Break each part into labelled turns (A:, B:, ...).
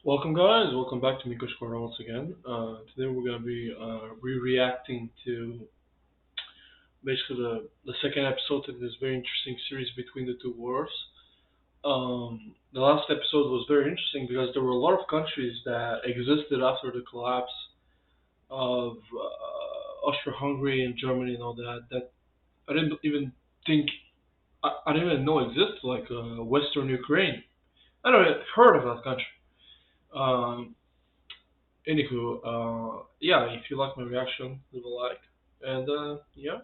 A: Welcome, guys. Welcome back to Miko's Corner once again. Today we're going to be reacting to basically the second episode in this very interesting series between the two wars. The last episode was very interesting because there were a lot of countries that existed after the collapse of Austria-Hungary and Germany and all that I didn't even think I didn't even know existed, like Western Ukraine. I never heard of that country. Um, Anywho, yeah, if you like my reaction, leave a like. And yeah.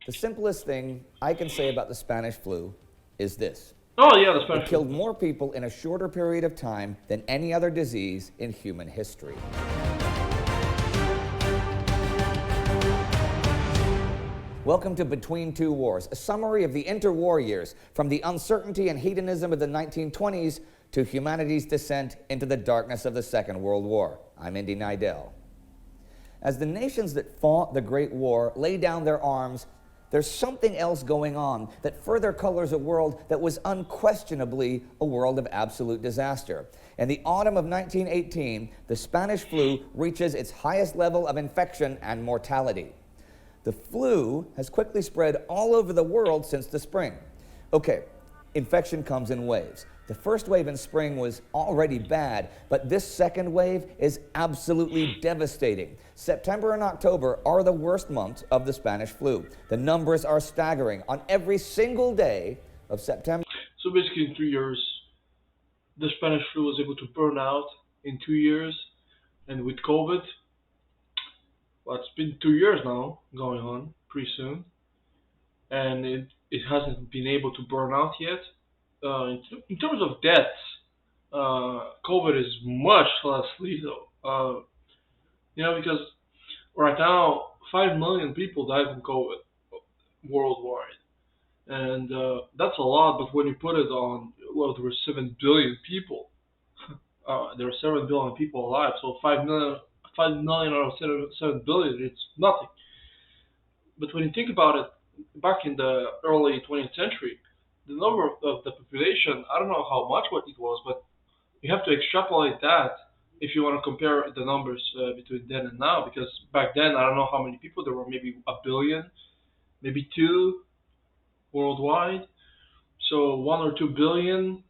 B: The simplest thing I can say about the Spanish flu is this.
A: Oh yeah, the
B: It
A: Spanish
B: killed
A: flu.
B: more people in a shorter period of time than any other disease in human history. Welcome to Between Two Wars, a summary of the interwar years, from the uncertainty and hedonism of the 1920s to humanity's descent into the darkness of the Second World War. I'm Indy Nidell. As the nations that fought the Great War lay down their arms, there's something else going on that further colors a world that was unquestionably a world of absolute disaster. In the autumn of 1918, the Spanish flu reaches its highest level of infection and mortality. The flu has quickly spread all over the world since the spring. Okay, infection comes in waves. The first wave in spring was already bad, but this second wave is absolutely devastating. September and October are the worst months of the Spanish flu. The numbers are staggering. On every single day of September.
A: So basically, in 3 years, the Spanish flu was able to burn out in 2 years, and with COVID, well, it's been 2 years now going on, pretty soon, and it hasn't been able to burn out yet. In terms of deaths, COVID is much less lethal. Because right now, 5 million people died from COVID worldwide, and that's a lot. But when you put it on, well, there were 7 billion people. There are 7 billion people alive, so 5 million out of 7 billion, it's nothing. But when you think about it, back in the early 20th century, the number of the population, I don't know how much what it was, but you have to extrapolate that if you want to compare the numbers between then and now. Because back then, I don't know how many people there were, maybe a billion, maybe two worldwide. So 1 or 2 billion.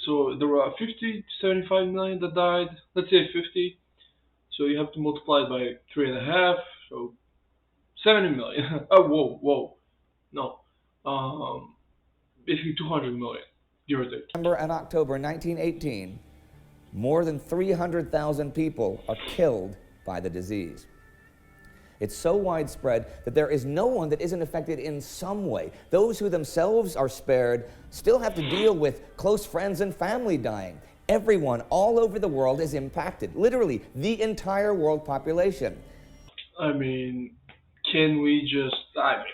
A: So there were 50 to 75 million that died. Let's say 50. So you have to multiply it by 3.5. So 70 million. Oh, whoa, whoa. No. Basically 200 million, give or take.
B: September and October 1918, more than 300,000 people are killed by the disease. It's so widespread that there is no one that isn't affected in some way. Those who themselves are spared still have to deal with close friends and family dying. Everyone all over the world is impacted, literally the entire world population.
A: I mean, can we just, I mean,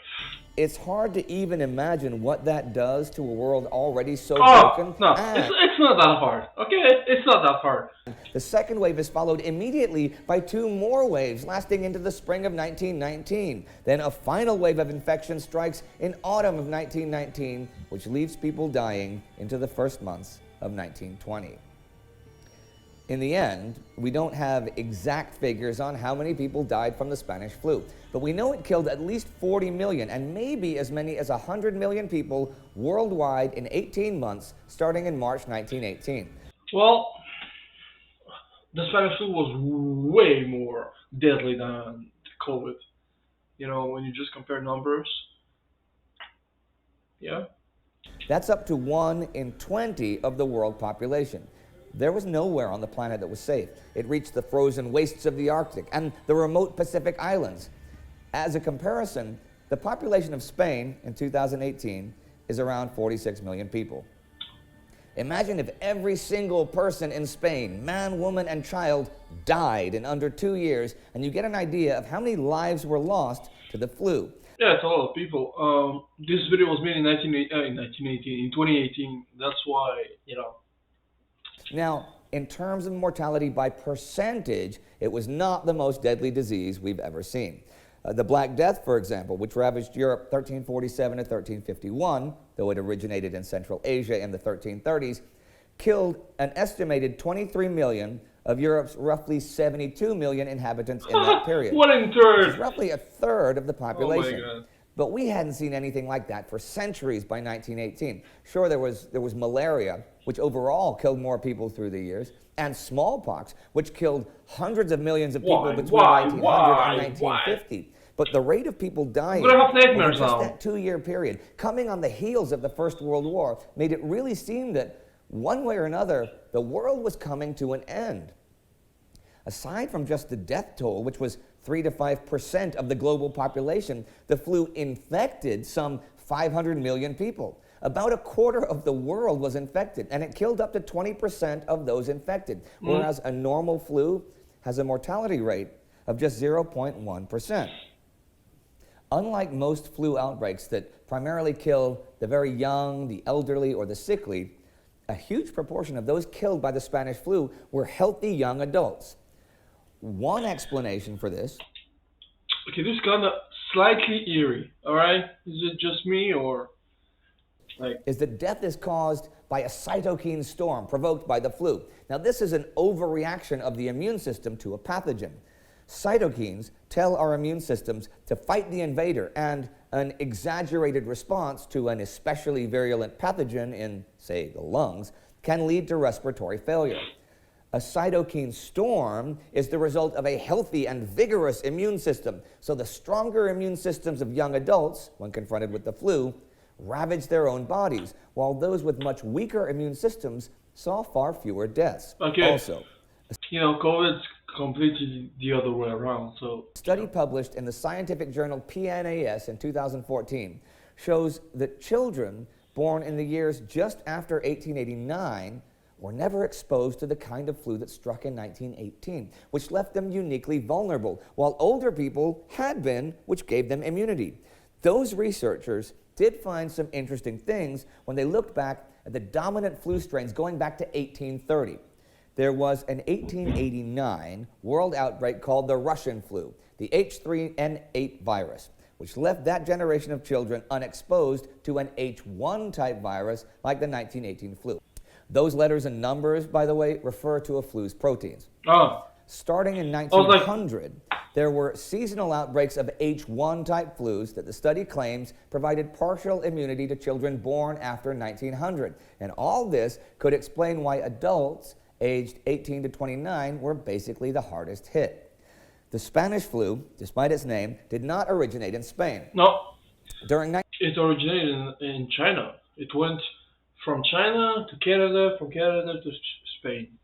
B: It's hard to even imagine what that does to a world already so
A: oh,
B: broken.
A: no, it's not that hard, okay? It's not that hard.
B: The second wave is followed immediately by two more waves lasting into the spring of 1919. Then a final wave of infection strikes in autumn of 1919, which leaves people dying into the first months of 1920. In the end, we don't have exact figures on how many people died from the Spanish flu, but we know it killed at least 40 million and maybe as many as 100 million people worldwide in 18 months, starting in March 1918.
A: Well, the Spanish flu was way more deadly than COVID. When you just compare numbers, yeah.
B: That's up to 1 in 20 of the world population. There was nowhere on the planet that was safe. It reached the frozen wastes of the Arctic and the remote Pacific Islands. As a comparison, the population of Spain in 2018 is around 46 million people. Imagine if every single person in Spain, man, woman, and child, died in under 2 years, and you get an idea of how many lives were lost to the flu.
A: Yeah, it's a lot of people. This video was made in 1918, in 2018. That's why,
B: Now, in terms of mortality by percentage, it was not the most deadly disease we've ever seen. The Black Death, for example, which ravaged Europe 1347 to 1351, though it originated in Central Asia in the 1330s, killed an estimated 23 million of Europe's roughly 72 million inhabitants in that period.
A: 1/3.
B: Which is roughly a third of the population.
A: Oh my God.
B: But we hadn't seen anything like that for centuries by 1918. Sure, there was malaria, which overall killed more people through the years, and smallpox, which killed hundreds of millions of people between 1900 and 1950. But the rate of people dying
A: I'm gonna have
B: over
A: nightmares
B: just
A: now.
B: that 2-year period, coming on the heels of the First World War, made it really seem that one way or another, the world was coming to an end. Aside from just the death toll, which was 3 to 5% of the global population, the flu infected some 500 million people. About a quarter of the world was infected, and it killed up to 20% of those infected, whereas a normal flu has a mortality rate of just 0.1%. Unlike most flu outbreaks that primarily kill the very young, the elderly, or the sickly, a huge proportion of those killed by the Spanish flu were healthy young adults. One explanation for this
A: Okay, this is kind of slightly eerie, alright? Is it just me or like...
B: is that death is caused by a cytokine storm provoked by the flu. Now, this is an overreaction of the immune system to a pathogen. Cytokines tell our immune systems to fight the invader, and an exaggerated response to an especially virulent pathogen in, say, the lungs, can lead to respiratory failure. A cytokine storm is the result of a healthy and vigorous immune system. So the stronger immune systems of young adults, when confronted with the flu, ravaged their own bodies, while those with much weaker immune systems saw far fewer deaths.
A: Okay.
B: Also,
A: You know, COVID's completely the other way around, so...
B: a study published in the scientific journal PNAS in 2014 shows that children born in the years just after 1889 were never exposed to the kind of flu that struck in 1918, which left them uniquely vulnerable, while older people had been, which gave them immunity. Those researchers did find some interesting things when they looked back at the dominant flu strains going back to 1830. There was an 1889 world outbreak called the Russian flu, the H3N8 virus, which left that generation of children unexposed to an H1 type virus like the 1918 flu. Those letters and numbers, by the way, refer to a flu's proteins.
A: Oh,
B: Starting in 1900, there were seasonal outbreaks of H1 type flus that the study claims provided partial immunity to children born after 1900. And all this could explain why adults aged 18 to 29 were basically the hardest hit. The Spanish flu, despite its name, did not originate in Spain.
A: no.
B: During
A: It originated in China. It went from China to Canada, from Canada to Spain.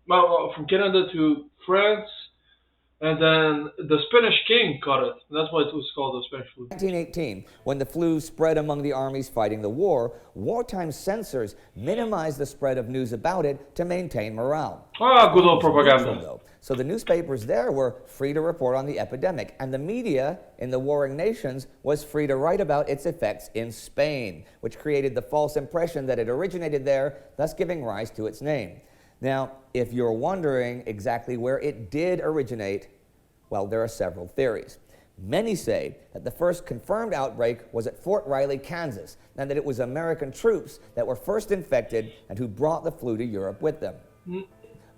A: Well, from Canada to France, and then the Spanish king caught it. That's why it was called the Spanish flu.
B: 1918, when the flu spread among the armies fighting the war, wartime censors minimized the spread of news about it to maintain morale.
A: Ah, good old
B: Neutral,
A: propaganda.
B: though. So the newspapers there were free to report on the epidemic, and the media in the warring nations was free to write about its effects in Spain, which created the false impression that it originated there, thus giving rise to its name. Now, if you're wondering exactly where it did originate, well, there are several theories. Many say that the first confirmed outbreak was at Fort Riley, Kansas, and that it was American troops that were first infected and who brought the flu to Europe with them.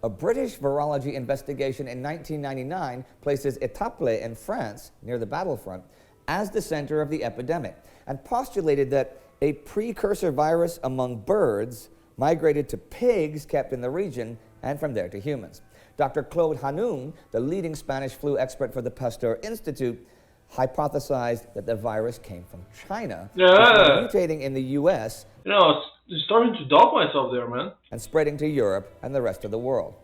B: A British virology investigation in 1999 places Étaples in France, near the battlefront, as the center of the epidemic, and postulated that a precursor virus among birds migrated to pigs kept in the region, and from there to humans. Dr. Claude Hanoun, the leading Spanish flu expert for the Pasteur Institute, hypothesized that the virus came from China, before mutating in the U.S.
A: You know, it's starting to doubt myself there, man.
B: and spreading to Europe and the rest of the world.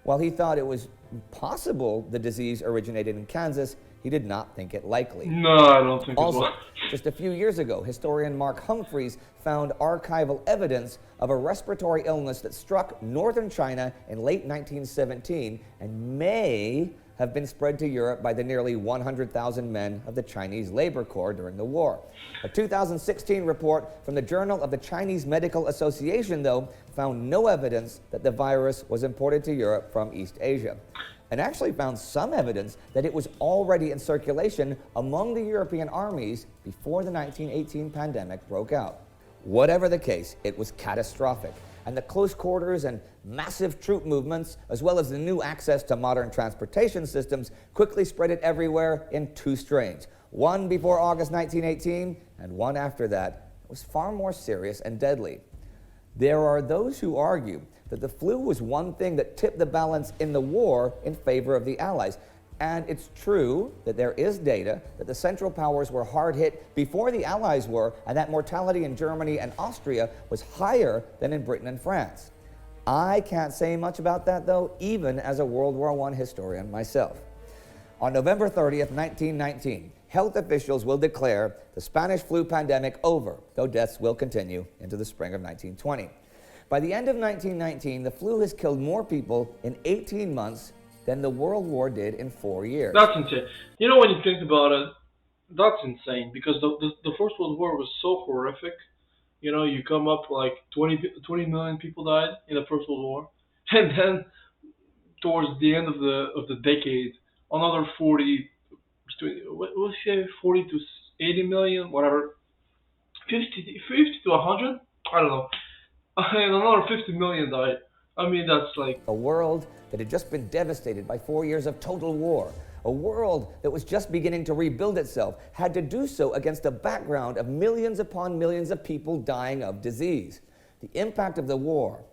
B: While he thought it was possible the disease originated in Kansas, he did not think it likely.
A: No, I don't think it
B: Also,
A: was.
B: just a few years ago, historian Mark Humphreys found archival evidence of a respiratory illness that struck northern China in late 1917 and may have been spread to Europe by the nearly 100,000 men of the Chinese Labor Corps during the war. A 2016 report from the Journal of the Chinese Medical Association, though, found no evidence that the virus was imported to Europe from East Asia, and actually found some evidence that it was already in circulation among the European armies before the 1918 pandemic broke out. Whatever the case, it was catastrophic, and the close quarters and massive troop movements, as well as the new access to modern transportation systems, quickly spread it everywhere in two strains. One before August 1918, and one after that was far more serious and deadly. There are those who argue that the flu was one thing that tipped the balance in the war in favor of the Allies. And it's true that there is data that the Central Powers were hard hit before the Allies were, and that mortality in Germany and Austria was higher than in Britain and France. I can't say much about that, though, even as a World War I historian myself. On November 30th, 1919, health officials will declare the Spanish flu pandemic over, though deaths will continue into the spring of 1920. By the end of 1919, the flu has killed more people in 18 months than the World War did in 4 years.
A: That's insane. You know, when you think about it, that's insane because the First World War was so horrific. You know, you come up like 20 million people died in the First World War, and then towards the end of the decade, another 40 to 80 million, whatever, 50 to 100, I don't know, and another 50 million died. I mean, that's like
B: a world that had just been devastated by 4 years of total war. A world that was just beginning to rebuild itself had to do so against a background of millions upon millions of people dying of disease. The impact of the war,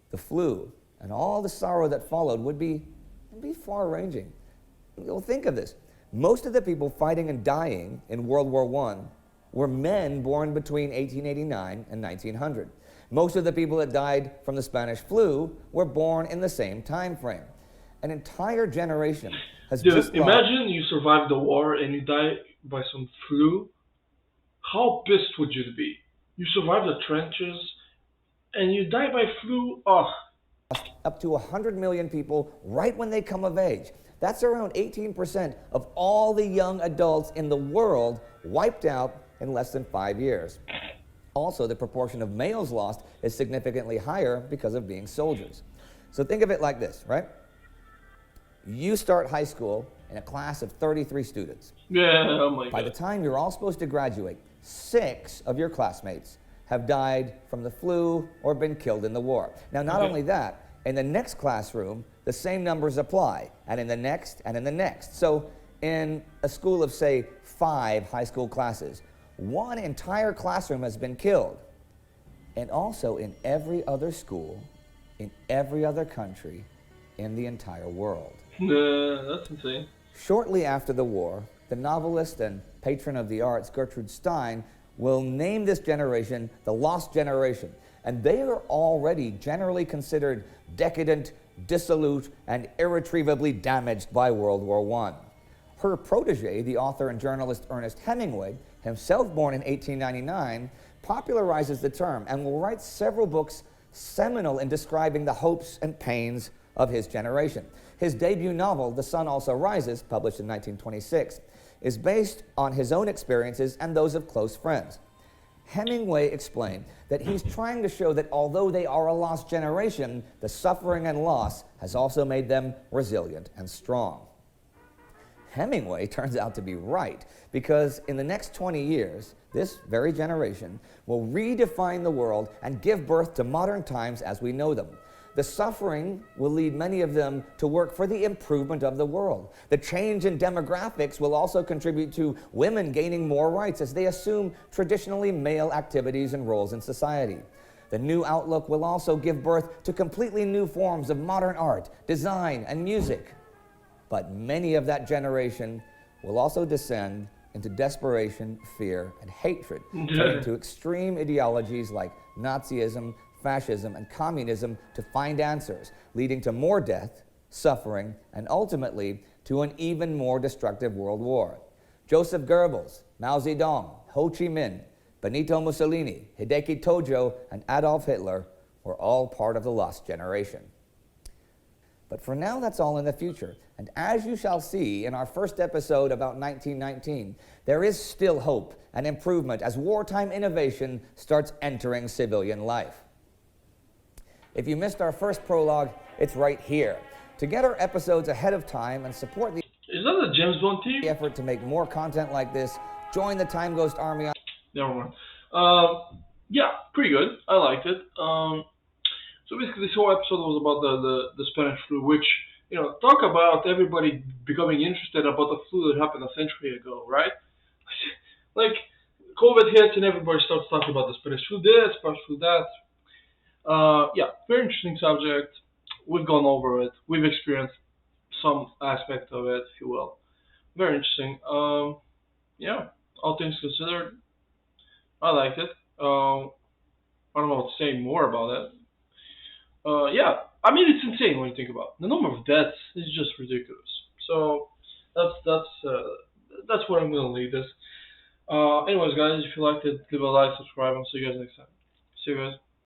B: the flu, and all the sorrow that followed would be far-ranging. Well, think of this. Most of the people fighting and dying in World War I were men born between 1889 and 1900. Most of the people that died from the Spanish flu were born in the same time frame. An entire generation has just
A: imagine you survived the war and you die by some flu. How pissed would you be? You survived the trenches and you die by flu. Oh.
B: Up to 100 million people right when they come of age. That's around 18% of all the young adults in the world wiped out in less than 5 years. Also, the proportion of males lost is significantly higher because of being soldiers. So think of it like this, right? You start high school in a class of 33 students.
A: Yeah, oh my God.
B: By the time you're all supposed to graduate, 6 of your classmates have died from the flu or been killed in the war. Now, not only that, in the next classroom, the same numbers apply, and in the next, and in the next. So in a school of, say, 5 high school classes, 1 entire classroom has been killed. And also in every other school, in every other country, in the entire world.
A: That's insane.
B: Shortly after the war, the novelist and patron of the arts, Gertrude Stein, will name this generation the Lost Generation. And they are already generally considered decadent, dissolute, and irretrievably damaged by World War I. Her protege, the author and journalist Ernest Hemingway, himself born in 1899, popularizes the term and will write several books seminal in describing the hopes and pains of his generation. His debut novel, The Sun Also Rises, published in 1926, is based on his own experiences and those of close friends. Hemingway explained that he's trying to show that although they are a lost generation, the suffering and loss has also made them resilient and strong. Hemingway turns out to be right, because in the next 20 years, this very generation will redefine the world and give birth to modern times as we know them. The suffering will lead many of them to work for the improvement of the world. The change in demographics will also contribute to women gaining more rights as they assume traditionally male activities and roles in society. The new outlook will also give birth to completely new forms of modern art, design, and music. But many of that generation will also descend into desperation, fear, and hatred, turning to extreme ideologies like Nazism, fascism, and communism to find answers, leading to more death, suffering, and ultimately to an even more destructive world war. Joseph Goebbels, Mao Zedong, Ho Chi Minh, Benito Mussolini, Hideki Tojo, and Adolf Hitler were all part of the lost generation. But for now, that's all in the future. And as you shall see in our first episode about 1919, there is still hope and improvement as wartime innovation starts entering civilian life. If you missed our first prologue, it's right here. To get our episodes ahead of time and support the
A: Is that the James Bond team?
B: effort to make more content like this, join the Time Ghost Army.
A: Never mind. Yeah, pretty good. I liked it. So basically, this whole episode was about the Spanish flu, which, talk about everybody becoming interested about the flu that happened a century ago, right? Like, COVID hits and everybody starts talking about the Spanish flu this, Spanish flu that. Yeah, very interesting subject. We've gone over it. We've experienced some aspect of it, if you will. Very interesting. Yeah, all things considered, I liked it. I don't know what to say more about it. Yeah, I mean it's insane when you think about it. The number of deaths is just ridiculous. So that's where I'm gonna leave this. Anyways, guys, if you liked it, leave a like, subscribe, and see you guys next time. See you guys.